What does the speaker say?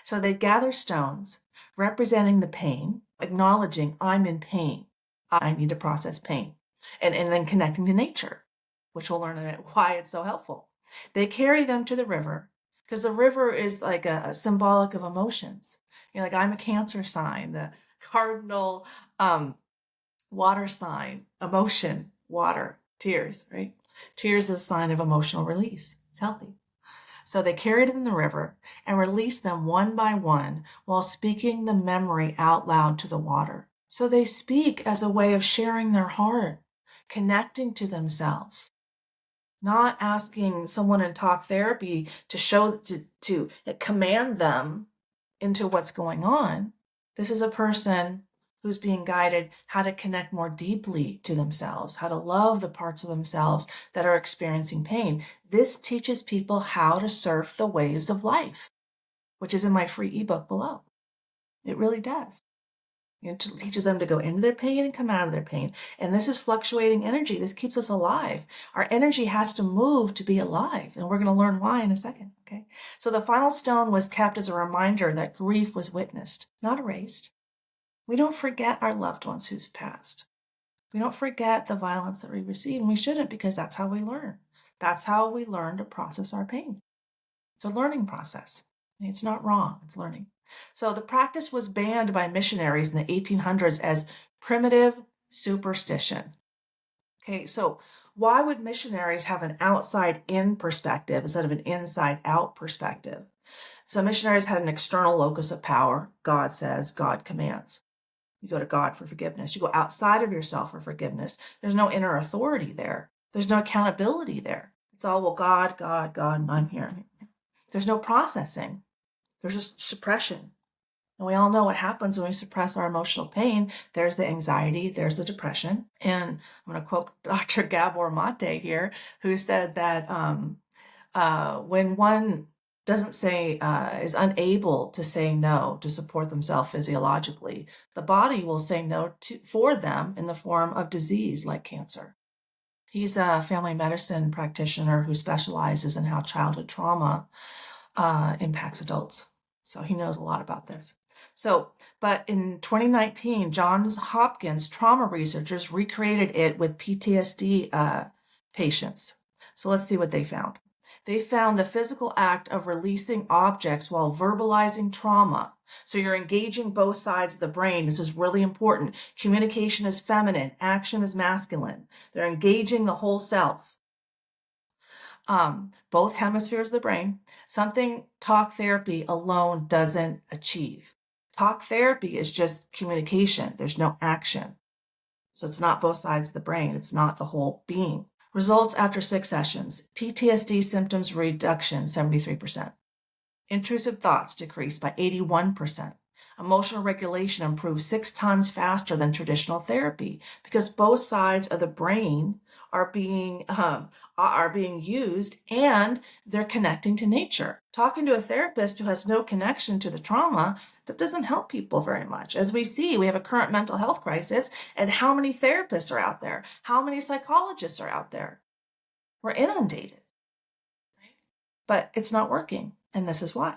So they gather stones representing the pain, acknowledging I'm in pain. I need to process pain. And then connecting to nature, which we'll learn why it's so helpful. They carry them to the river because the river is like a symbolic of emotions. Like I'm a Cancer sign, the cardinal water sign, emotion, water, tears, right? Tears is a sign of emotional release. It's healthy. So they carried them in the river and released them one by one while speaking the memory out loud to the water. So they speak as a way of sharing their heart, connecting to themselves, not asking someone in talk therapy to command them into what's going on. This is a person who's being guided how to connect more deeply to themselves, how to love the parts of themselves that are experiencing pain. This teaches people how to surf the waves of life, which is in my free ebook below. It really does. It teaches them to go into their pain and come out of their pain. And this is fluctuating energy. This keeps us alive. Our energy has to move to be alive. And we're going to learn why in a second. Okay. So the final stone was kept as a reminder that grief was witnessed, not erased. We don't forget our loved ones who've passed. We don't forget the violence that we receive, and we shouldn't, because that's how we learn. That's how we learn to process our pain. It's a learning process. It's not wrong, it's learning. So the practice was banned by missionaries in the 1800s as primitive superstition. Okay, so why would missionaries have an outside-in perspective instead of an inside-out perspective? So missionaries had an external locus of power. God says, God commands. You go to God for forgiveness. You go outside of yourself for forgiveness. There's no inner authority there. There's no accountability there. It's all, well, God, God, God, and I'm here. There's no processing. There's just suppression. And we all know what happens when we suppress our emotional pain. There's the anxiety, there's the depression. And I'm going to quote Dr. Gabor Mate here, who said that when one doesn't say, is unable to say no to support themselves physiologically, the body will say no for them in the form of disease like cancer. He's a family medicine practitioner who specializes in how childhood trauma impacts adults. So he knows a lot about this. But in 2019, Johns Hopkins trauma researchers recreated it with PTSD patients. So let's see what they found. They found the physical act of releasing objects while verbalizing trauma. So you're engaging both sides of the brain. This is really important. Communication is feminine, action is masculine. They're engaging the whole self. Both hemispheres of the brain, something talk therapy alone doesn't achieve. Talk therapy is just communication. There's no action. So it's not both sides of the brain. It's not the whole being. Results after 6 sessions. PTSD symptoms reduction, 73%. Intrusive thoughts decreased by 81%. Emotional regulation improved 6 times faster than traditional therapy because both sides of the brain are being used and they're connecting to nature. Talking to a therapist who has no connection to the trauma, that doesn't help people very much. As we see, we have a current mental health crisis, and how many therapists are out there? How many psychologists are out there? We're inundated, but it's not working, and this is why.